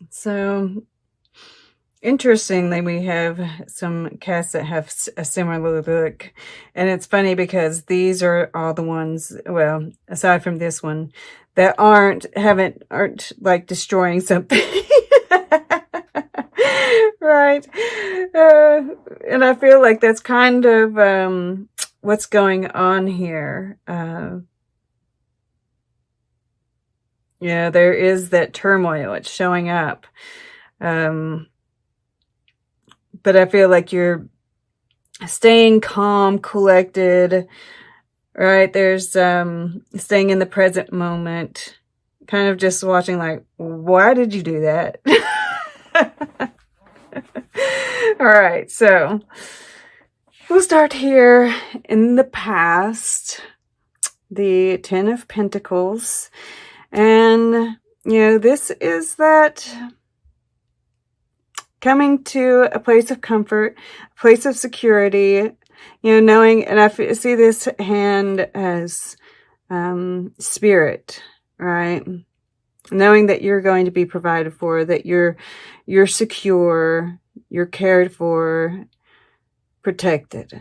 So, interestingly, we have some cats that have a similar look. And it's funny because these are all the ones, well, aside from this one, that aren't like destroying something. Right. And I feel like that's kind of what's going on here. Yeah, there is that turmoil. It's showing up. But I feel like you're staying calm, collected, right? There's staying in the present moment, kind of just watching like, why did you do that? All right, so we'll start here in the past, the Ten of Pentacles. And, this is that coming to a place of comfort, a place of security, knowing, and I see this hand as spirit, right? Knowing that you're going to be provided for, that you're secure, you're cared for, protected.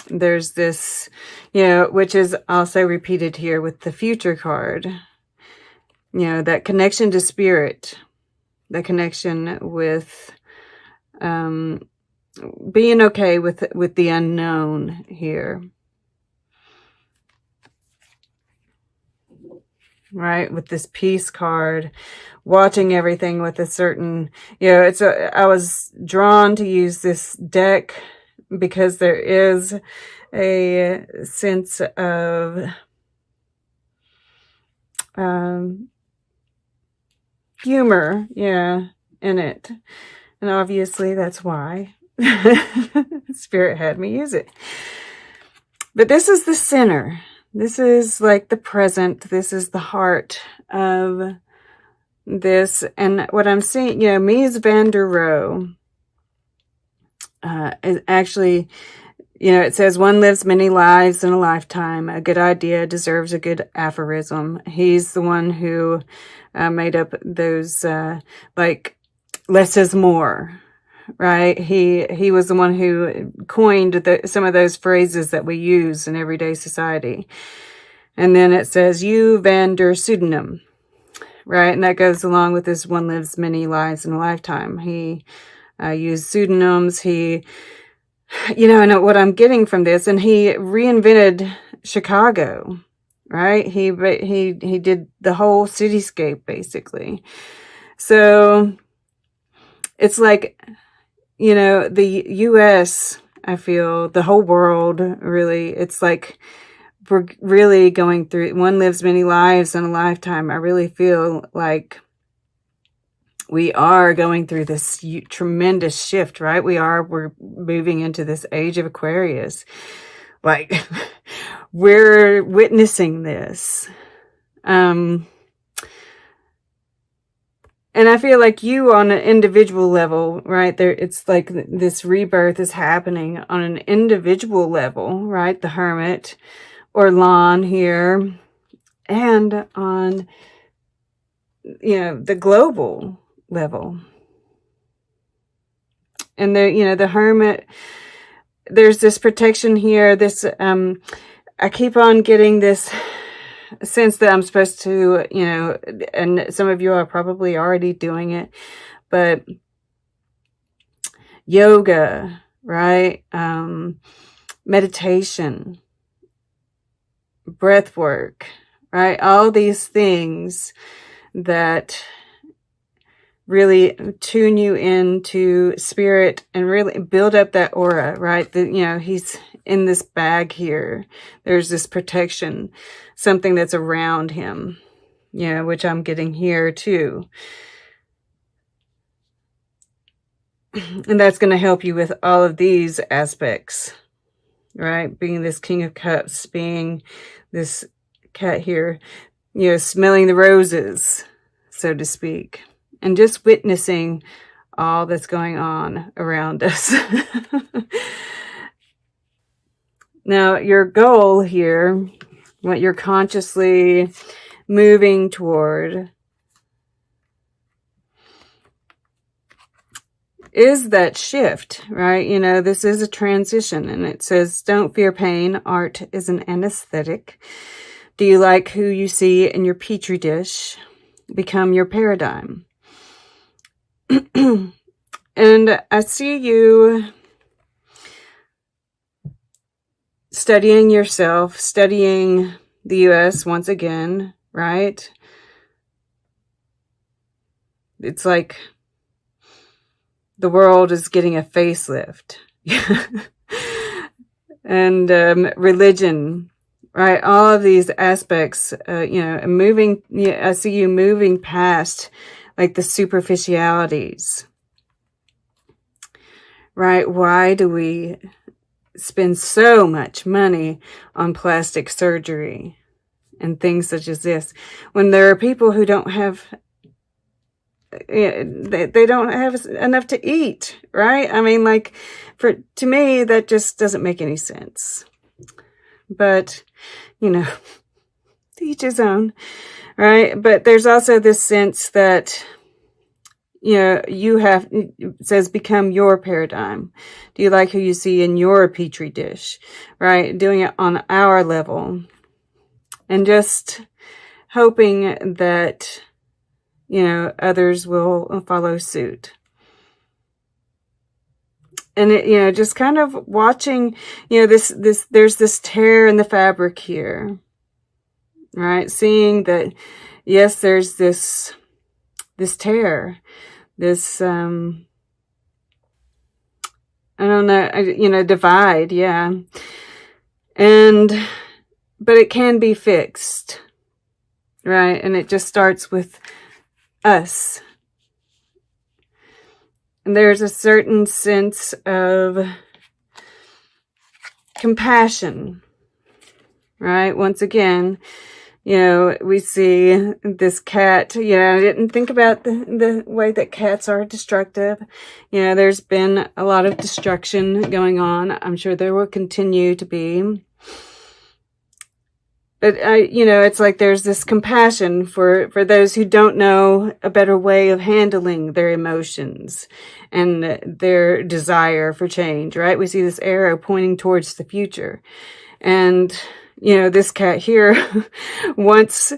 There's this, which is also repeated here with the Future card, that connection to spirit, the connection with being okay with the unknown here. Right, with this Peace card, watching everything with a certain, I was drawn to use this deck because there is a sense of humor, in it. And obviously that's why Spirit had me use it. But this is the center. This is like the present. This is the heart of this. And what I'm seeing, Mies van der Rohe is actually, it says one lives many lives in a lifetime. A good idea deserves a good aphorism. He's the one who made up those, like, less is more. Right? He was the one who coined some of those phrases that we use in everyday society. And then it says, you van der pseudonym. Right? And that goes along with this one lives many lives in a lifetime. He used pseudonyms. He, and what I'm getting from this, and he reinvented Chicago. Right? He did the whole cityscape, basically. So it's like, the U.S., I feel, the whole world, really, it's like we're really going through, one lives many lives in a lifetime. I really feel like we are going through this tremendous shift, right? We're moving into this age of Aquarius. Like, we're witnessing this. And I feel like you on an individual level, right there, it's like this rebirth is happening on an individual level, right? The Hermit or Lon here, and on, the global level. And the Hermit, there's this protection here. This, I keep on getting this sense that I'm supposed to, and some of you are probably already doing it, but yoga, right? Meditation, breath work, right? All these things that really tune you into spirit and really build up that aura, right? He's in this bag here. There's this protection, something that's around him, which I'm getting here too. And that's going to help you with all of these aspects, right? Being this King of Cups, being this cat here, smelling the roses, so to speak, and just witnessing all that's going on around us. Now, your goal here, what you're consciously moving toward, is that shift, right? You know, this is a transition, and it says, don't fear pain. Art is an anesthetic. Do you like who you see in your petri dish? Become your paradigm. And I see you studying yourself, studying the U.S. once again, right? It's like the world is getting a facelift. And religion, right? All of these aspects, you know, moving, I see you moving past like the superficialities, right? Why do we spend so much money on plastic surgery and things such as this when there are people who don't have, they don't have enough to eat, right? I mean, like, to me, that just doesn't make any sense. But, you know, to each his own, right? But there's also this sense that, you know, it says become your paradigm. Do you like who you see in your petri dish, right? Doing it on our level and just hoping that, you know, others will follow suit. And it, you know, just kind of watching, you know, there's this tear in the fabric here, right? Seeing that, yes, there's this tear, this, I don't know, you know, divide. Yeah. But it can be fixed, right? And it just starts with us. And there's a certain sense of compassion, right? Once again, you know, we see this cat. You know, I didn't think about the way that cats are destructive. You know, there's been a lot of destruction going on. I'm sure there will continue to be. But, you know, it's like there's this compassion for those who don't know a better way of handling their emotions and their desire for change, right? We see this arrow pointing towards the future. And, you know, this cat here wants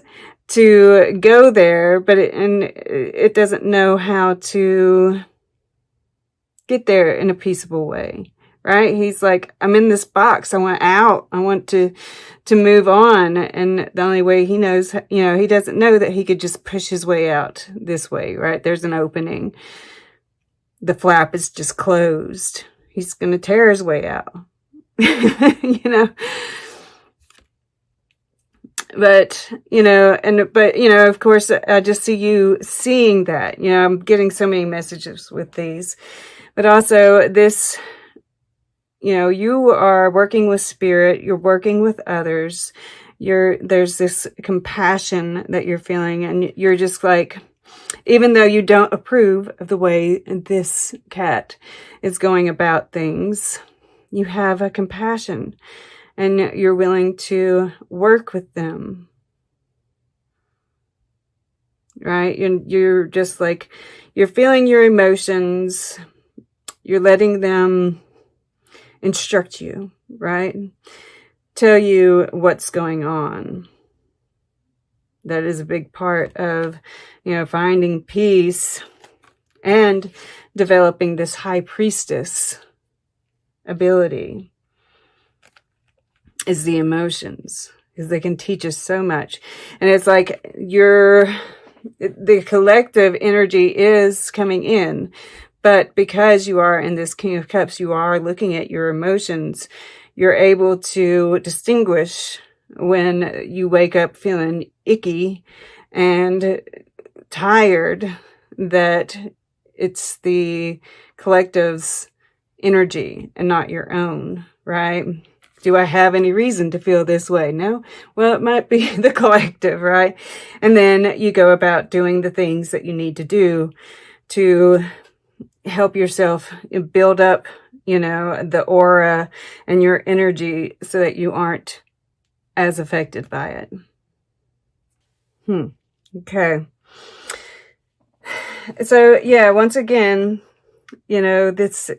to go there, but it doesn't know how to get there in a peaceable way. Right? He's like, I'm in this box. I want out. I want to move on. And the only way he knows, you know, he doesn't know that he could just push his way out this way, right? There's an opening. The flap is just closed. He's going to tear his way out, you know? But, you know, but, you know, of course, I just see you seeing that, you know, I'm getting so many messages with these, but also this, you know, you are working with spirit, you're working with others, there's this compassion that you're feeling, and you're just like, even though you don't approve of the way this cat is going about things, you have a compassion and you're willing to work with them, right? You're just like, you're feeling your emotions, you're letting them instruct you, right? Tell you what's going on. That is a big part of, you know, finding peace and developing this high priestess ability is the emotions, because they can teach us so much. And it's like the collective energy is coming in. But because you are in this King of Cups, you are looking at your emotions. You're able to distinguish when you wake up feeling icky and tired, that it's the collective's energy and not your own, right? Do I have any reason to feel this way? No? Well, it might be the collective, right? And then you go about doing the things that you need to do to help yourself build up, you know, the aura and your energy so that you aren't as affected by it. Okay. So, yeah, once again, You know, this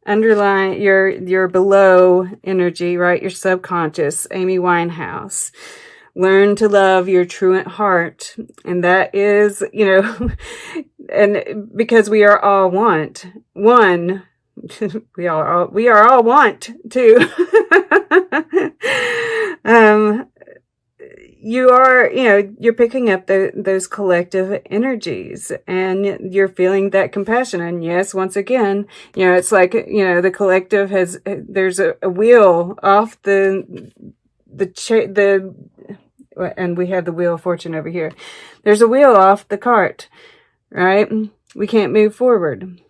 underlying your below energy, right? Your subconscious, Amy Winehouse. Learn to love your truant heart. And that is, you know, and because we are all one, we are all want to. You are, you know, you're picking up those collective energies, and you're feeling that compassion. And yes, once again, you know, it's like, you know, the collective has, there's a wheel off and we have the wheel of fortune over here. There's a wheel off the cart, right? We can't move forward.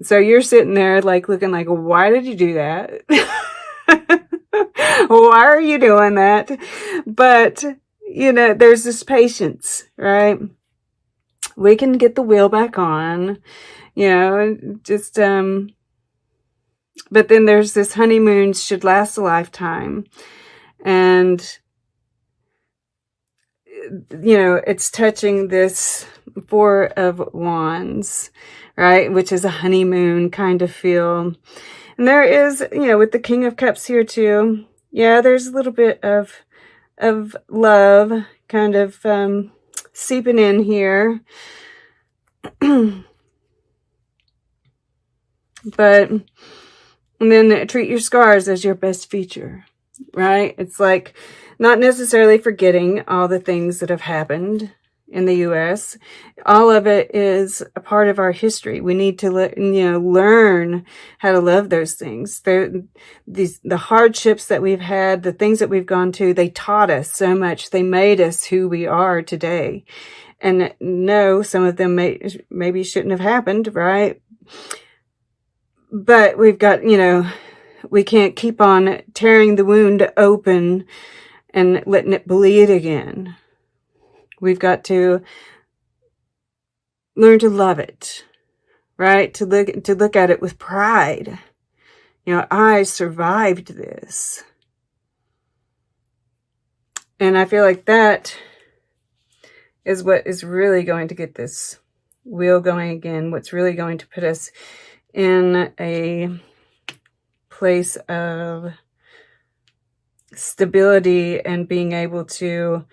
So you're sitting there like looking like, why did you do that? Why are you doing that? But, you know, there's this patience, right? We can get the wheel back on, you know, just, but then there's this honeymoon should last a lifetime. And, you know, it's touching this Four of Wands, right? Which is a honeymoon kind of feel. And there is, you know, with the King of Cups here too. Yeah, there's a little bit of love kind of seeping in here. But, and then treat your scars as your best feature, right? It's like not necessarily forgetting all the things that have happened in the U.S. All of it is a part of our history. We need to, learn how to love those things. The hardships that we've had, the things that we've gone to, they taught us so much. They made us who we are today. And no, some of them maybe shouldn't have happened, right? But we've got, you know, we can't keep on tearing the wound open and letting it bleed again. We've got to learn to love it, right? To look at it with pride. You know, I survived this. And I feel like that is what is really going to get this wheel going again. What's really going to put us in a place of stability and being able to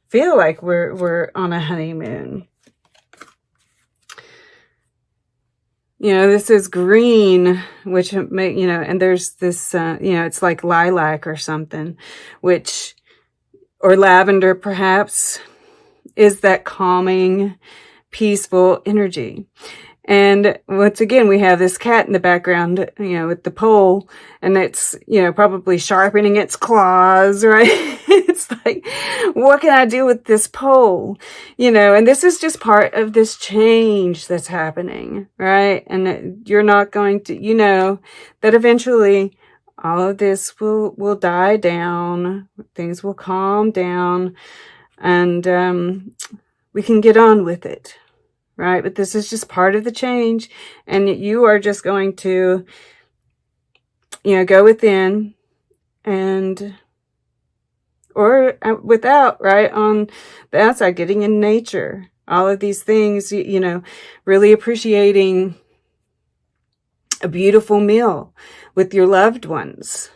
feel like we're on a honeymoon. You know, this is green, which may, you know, and there's this, you know, it's like lilac or something, which, or lavender perhaps, is that calming, peaceful energy. And once again, we have this cat in the background, you know, with the pole, and it's, you know, probably sharpening its claws, right? It's like, what can I do with this pole? You know, and this is just part of this change that's happening, right? And you're not going to, you know, that eventually all of this will die down, things will calm down, and we can get on with it. Right? But this is just part of the change. And you are just going to, you know, go within and, or without, right? On the outside, getting in nature. All of these things, you know, really appreciating a beautiful meal with your loved ones.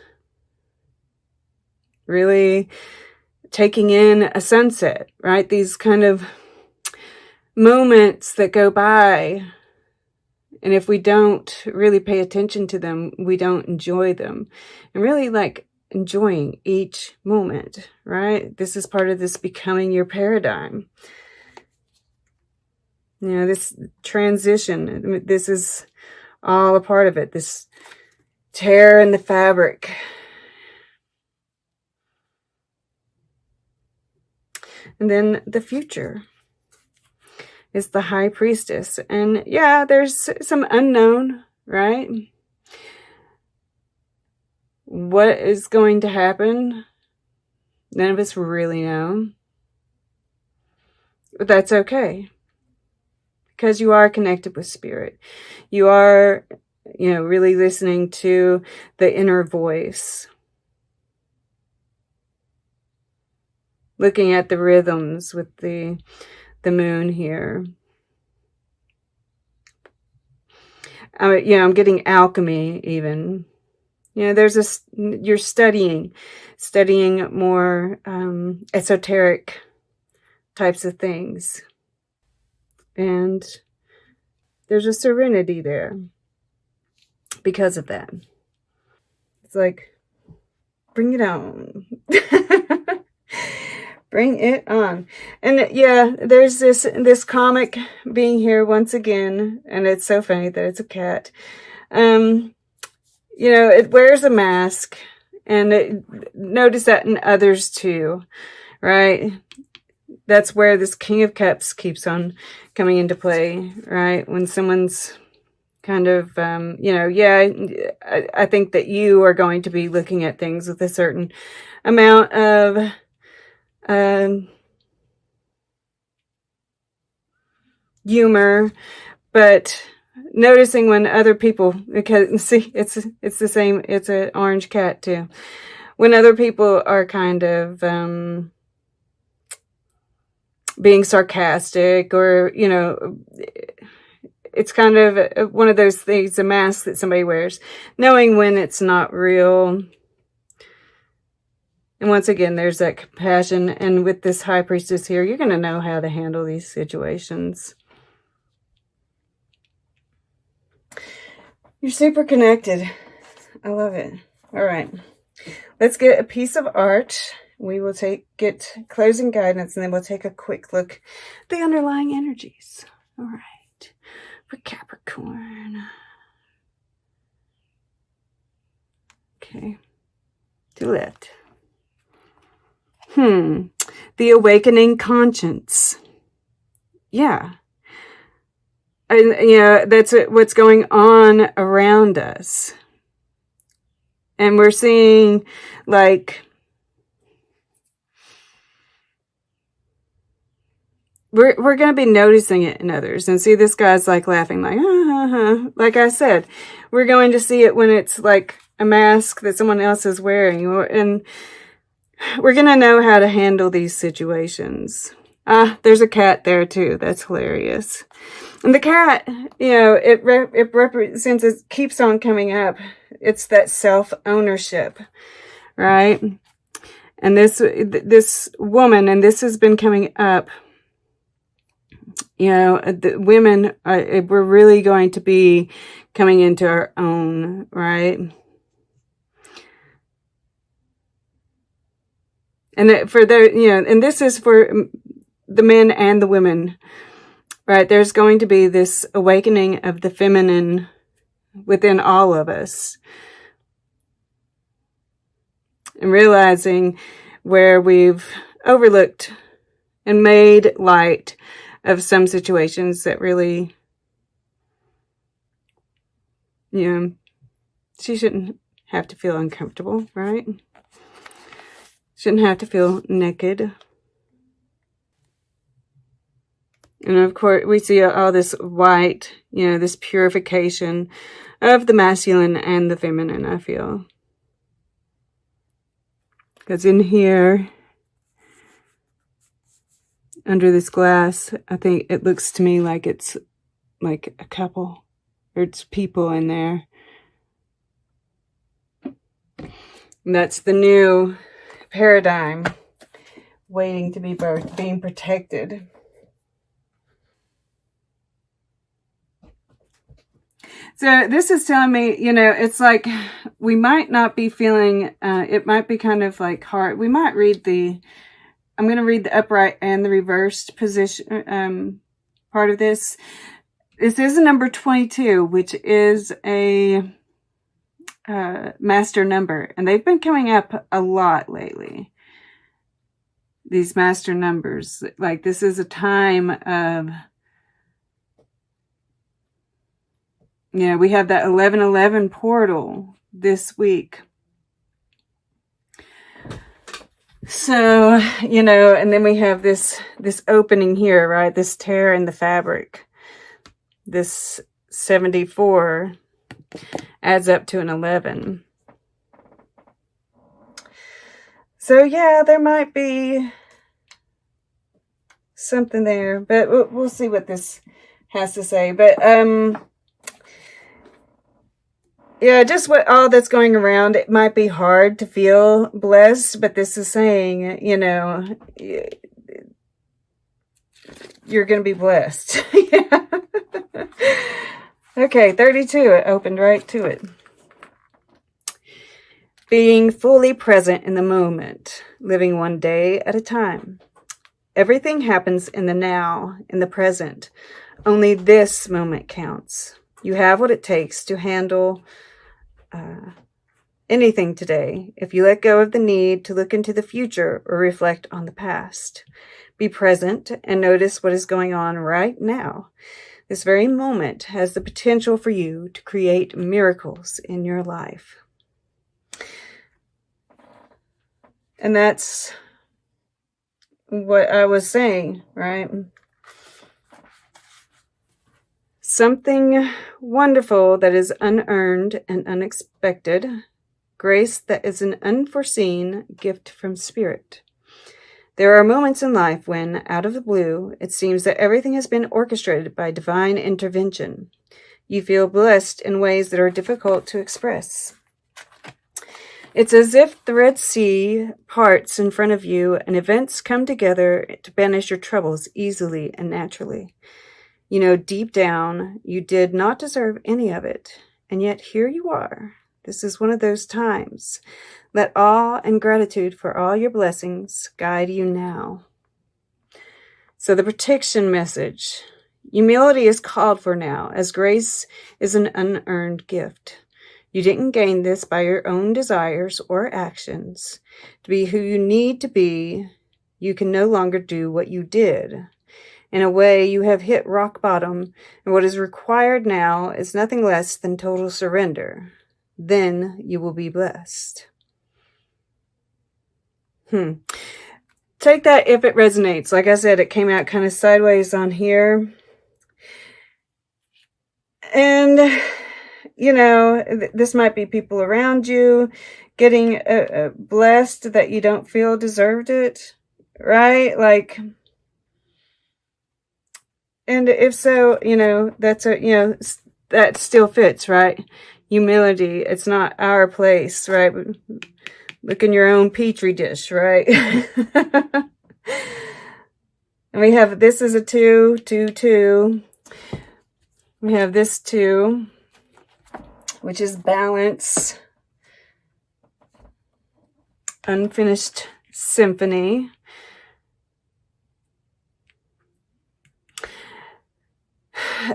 Really taking in a sunset, right? These kind of moments that go by, and if we don't really pay attention to them, we don't enjoy them. And really like enjoying each moment, right? This is part of this becoming your paradigm. You know, this transition, this is all a part of it. This tear in the fabric. And then the future is the High Priestess. And yeah, there's some unknown, right? What is going to happen? None of us really know. But that's okay. Because you are connected with Spirit. You are, you know, really listening to the inner voice. Looking at the rhythms with the the moon here. I'm getting alchemy even. There's you're studying more esoteric types of things. And there's a serenity there because of that. It's like, bring it on. Bring it on. And yeah, there's this comic being here once again, and it's so funny that it's a cat. It wears a mask, and notice that in others too, right? That's where this King of Cups keeps on coming into play, right? When someone's kind of, I think that you are going to be looking at things with a certain amount of humor, but noticing when other people, because see, it's the same, it's an orange cat too. When other people are kind of being sarcastic, or it's kind of one of those things, a mask that somebody wears, knowing when it's not real. And once again, there's that compassion. And with this High Priestess here, you're going to know how to handle these situations. You're super connected. I love it. All right. Let's get a piece of art. We will get closing guidance, and then we'll take a quick look at the underlying energies. All right. For Capricorn. Okay. To the left. The awakening conscience. Yeah. And, that's what's going on around us. And we're seeing, like, we're going to be noticing it in others. And see, this guy's like laughing, like, like I said, we're going to see it when it's like a mask that someone else is wearing. And we're going to know how to handle these situations. There's a cat there too. That's hilarious. And the cat, it represents, it keeps on coming up. It's that self-ownership, right? And this woman, and this has been coming up, the women, we're really going to be coming into our own, right? And and this is for the men and the women, right? There's going to be this awakening of the feminine within all of us. And realizing where we've overlooked and made light of some situations that really, she shouldn't have to feel uncomfortable, right? Shouldn't have to feel naked. And of course, we see all this white, this purification of the masculine and the feminine, I feel. Because in here, under this glass, I think it looks to me like it's like a couple, or it's people in there. And that's the new paradigm waiting to be birthed, being protected. So this is telling me, it's like we might not be feeling, it might be kind of like hard. We might read I'm going to read the upright and the reversed position part of this. This is a number 22, which is a master number. And they've been coming up a lot lately. These master numbers. Like, this is a time of, we have that 1111 portal this week. So, and then we have this opening here, right? This tear in the fabric. This 74 adds up to an 11. So, yeah, there might be something there, but we'll see what this has to say. But yeah, just what all that's going around, it might be hard to feel blessed, but this is saying, you know, you're going to be blessed. Yeah. Okay, 32, it opened right to it. Being fully present in the moment, living one day at a time. Everything happens in the now, in the present. Only this moment counts. You have what it takes to handle anything today if you let go of the need to look into the future or reflect on the past. Be present and notice what is going on right now. This very moment has the potential for you to create miracles in your life. And that's what I was saying, right? Something wonderful that is unearned and unexpected. Grace that is an unforeseen gift from Spirit. There are moments in life when, out of the blue, it seems that everything has been orchestrated by divine intervention. You feel blessed in ways that are difficult to express. It's as if the Red Sea parts in front of you and events come together to banish your troubles easily and naturally. You know, deep down, you did not deserve any of it, and yet here you are. This is one of those times. Let awe and gratitude for all your blessings guide you now. So the protection message. Humility is called for now, as grace is an unearned gift. You didn't gain this by your own desires or actions. To be who you need to be, you can no longer do what you did. In a way, you have hit rock bottom, and what is required now is nothing less than total surrender. Then you will be blessed. Take that if it resonates. Like I said, it came out kind of sideways on here. And, you know, this might be people around you getting blessed that you don't feel deserved it, right? Like, and if so, you know, that's a, you know, that still fits, right? Humility, it's not our place, right? Look in your own petri dish, right? And we have, this is a 2, 2, 2. We have this 2, which is balance. Unfinished symphony.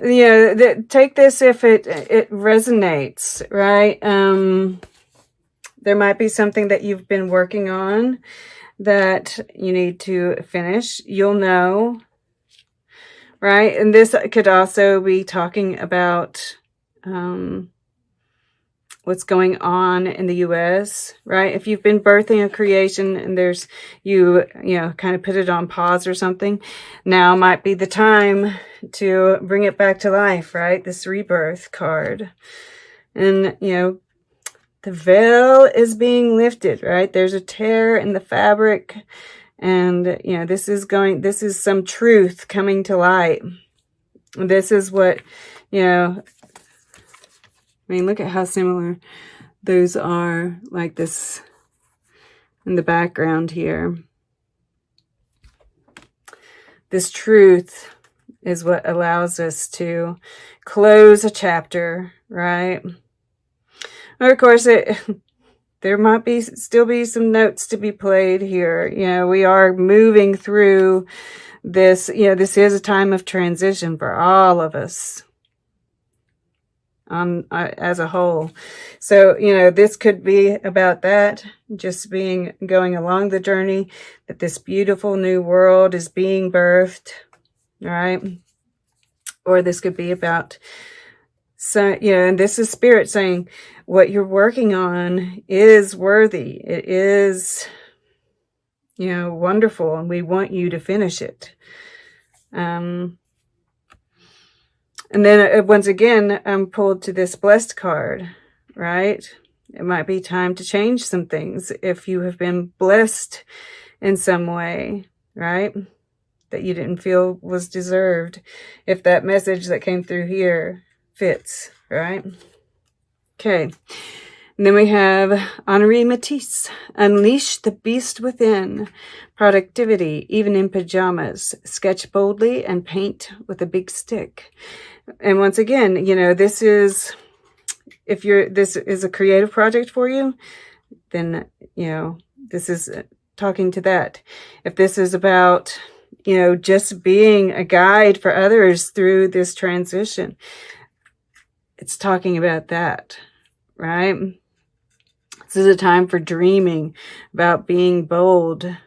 You know, take this if it resonates, right? There might be something that you've been working on that you need to finish. You'll know, right? And this could also be talking about what's going on in the U.S., right? If you've been birthing a creation and there's, you know, kind of put it on pause or something, now might be the time to bring it back to life, right? This rebirth card. And, you know, the veil is being lifted, right? There's a tear in the fabric. And, you know, this is some truth coming to light. This is what, you know, I mean, look at how similar those are, like this in the background here. This truth is what allows us to close a chapter, right? Of course, there might still be some notes to be played here. You know, we are moving through this. You know, this is a time of transition for all of us as a whole. So, you know, this could be about that, just going along the journey, that this beautiful new world is being birthed, right? Or this could be about, so, you know, and this is Spirit saying what you're working on is worthy. It is, you know, wonderful, and we want you to finish it. And then once again, I'm pulled to this blessed card, right? It might be time to change some things if you have been blessed in some way, right? that you didn't feel was deserved. If that message that came through here fits, right? Okay. And then we have Henri Matisse, unleash the beast within, productivity, even in pajamas, sketch boldly and paint with a big stick. And once again, you know, this is, if this is a creative project for you, then, you know, this is talking to that. If this is about, you know, just being a guide for others through this transition, it's talking about that, right? This is a time for dreaming, about being bold,